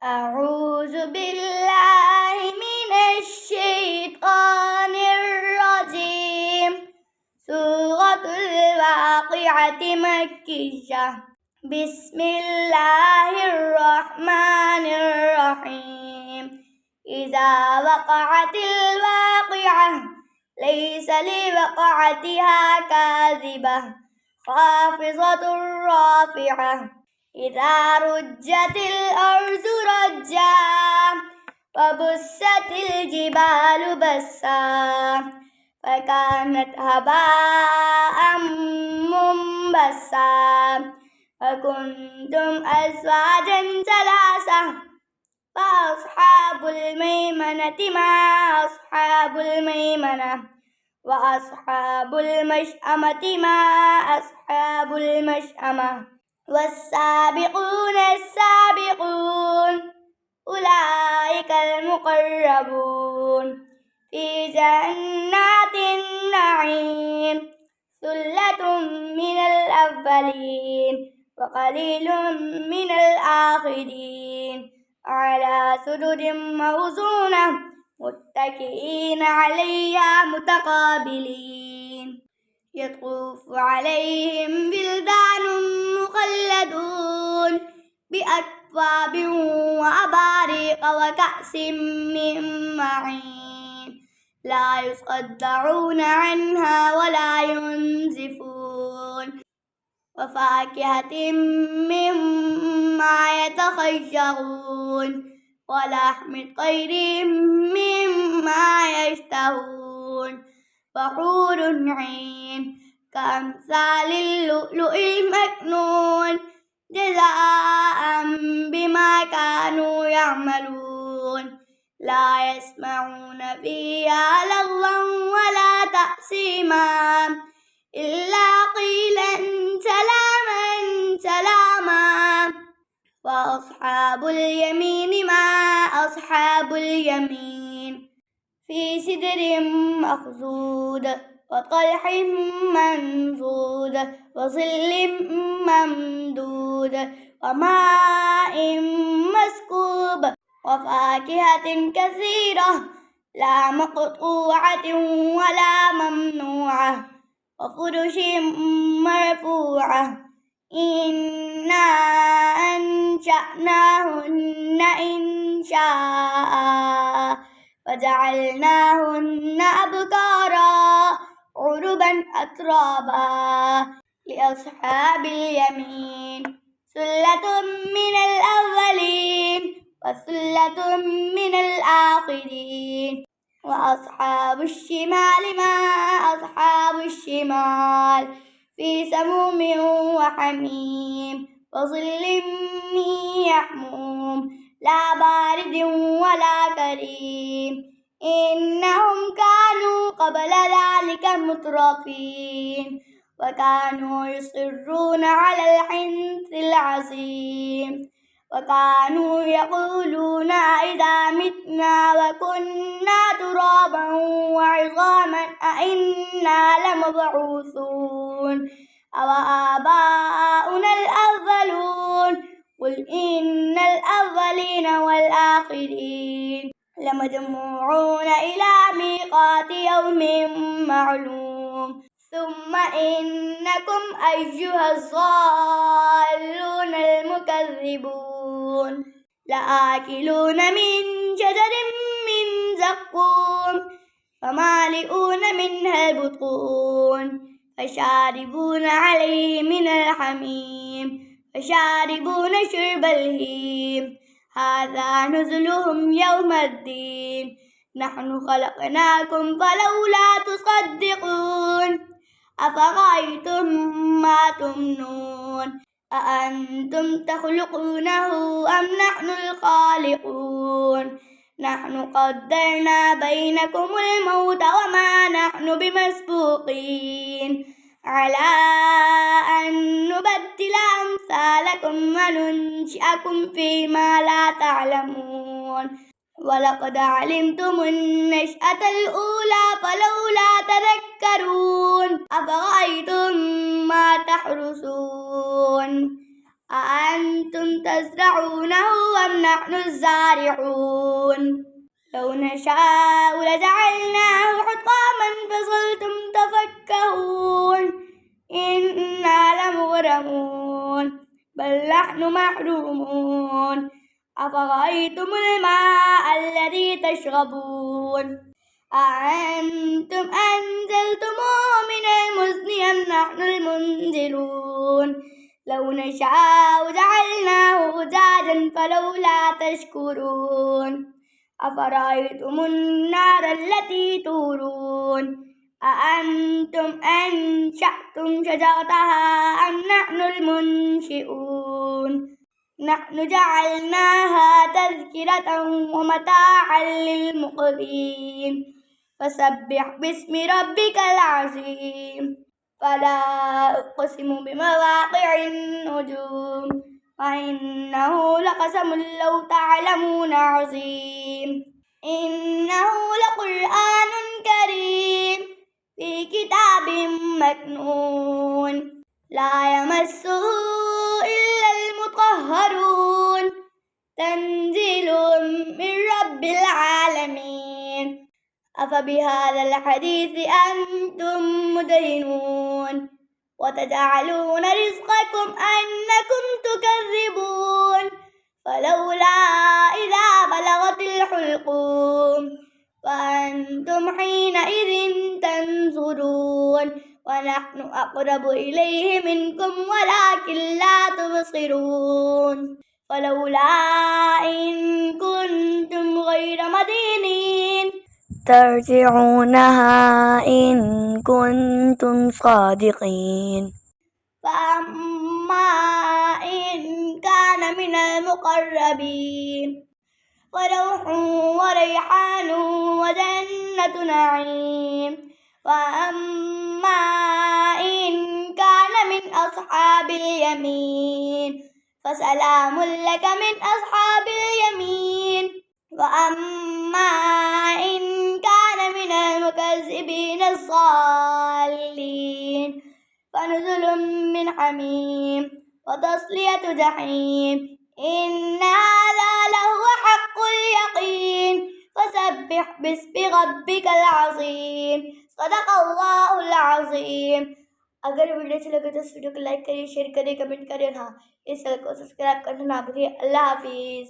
أعوذ بالله من الشيطان الرجيم. سورة الواقعة مكية. بسم الله الرحمن الرحيم. إذا وقعت الواقعة ليس لوقعتها كاذبة خافضة رافعة. إذا رجت الأرض رجا وبست الجبال بسا فكانت هباء منبثا وكنتم أزواجا ثلاثة فأصحاب الميمنة ما أصحاب الميمنة وأصحاب المشأمة ما أصحاب المشأمة والسابقون السابقون أولئك المقربون في جنات النعيم. ثلة من الأولين وقليل من الآخرين على سرر موضونة متكئين عليها متقابلين. يطوف عليهم بلدان مخلدون بأكواب وأباريق وكأس من معين لا يصدعون عنها ولا ينزفون وفاكهة مما يتخيرون ولحم طير مما يشتهون وحور عين كأمثال اللؤلؤ المكنون جزاء بما كانوا يعملون. لا يسمعون فيها لغوا ولا تأثيما إلا قيلا سلاما سلاما. وأصحاب اليمين ما أصحاب اليمين في سدر مخضود وطلح منضود وظل ممدود وماء مسكوب وفاكهة كثيرة لا مقطوعة ولا ممنوعة وفرش مرفوعة. إنا أنشأناهن إنشاء وجعلناهن أبكارا عربا أترابا لأصحاب اليمين. ثلة من الأولين وثلة من الآخرين. وأصحاب الشمال ما أصحاب الشمال في سموم وحميم وظل من يحموم لا بارد ولا كريم. إنهم كانوا قبل ذلك مترفين وكانوا يصرون على الحنث العظيم وكانوا يقولون إذا متنا وكنا ترابا وعظاما أئنا لمبعوثون أو آباؤنا الأولون. قل إن الأولين والآخرين لمجموعون إلى ميقات يوم معلوم. ثم إنكم أيها الضالون المكذبون لآكلون من شجر من زقوم فمالئون منها البطون فشاربون عليه من الحميم فشاربون شرب الهيم. هذا نزلهم يوم الدين. نحن خلقناكم فلولا تصدقون. أفرأيتم ما تمنون أأنتم تخلقونه أم نحن الخالقون. نحن قدرنا بينكم الموت وما نحن بمسبوقين على أن نبدل أمثالكم وننشئكم فيما لا تعلمون. ولقد علمتم النشأة الأولى فلولا تذكرون. أفرأيتم ما تحرثون أأنتم تزرعونه أم نحن الزارعون لو نشاء لجعلناه حطاما فظلتم تفكهون إنا لمغرمون بل نحن محرومون أفرأيتم الماء الذي تشربون أأنتم أنزلتموه من المزن أم نحن المنزلون لو نشاء جعلناه أجاجا فلولا تشكرون أفرأيتم النار التي تورون أأنتم أنشأتم شجرتها أم نحن المنشئون نحن جعلناها تذكرة ومتاعا للمقوين فسبح باسم ربك العظيم فلا أقسم بمواقع النجوم وإنه لقسم لو تعلمون عظيم إنه لقرآن كريم في كتاب مكنون لا يمسه إلا المطهرون تنزيل من رب العالمين أفبهذا الحديث أنتم مدهنون وتجعلون رزقكم أنكم تكذبون فلولا إذا بلغت الحلقوم وأنتم حينئذ تنظرون ونحن أقرب إليه منكم ولكن لا تبصرون فلولا إن كنتم غير مدينين ترجعونها إن كنتم صادقين فأما إن كان من المقربين فروح وريحان وجنة نعيم وأما إن كان من أصحاب اليمين فسلام لك من أصحاب اليمين وأما إن كان من المكذبين الضالين فنزل من حميم وتصلية جحيم إن هذا لهو حق اليقين فسبح باسم ربك العظيم صدق الله العظيम अगर वीडियो अच्छी लगे तो इस वीडियो को लाइक करिए शेयर करिए कमेंट करिए और हाँ इस चैनल को सब्सक्राइब करना ना भूलिए अल्लाह हाफिज़।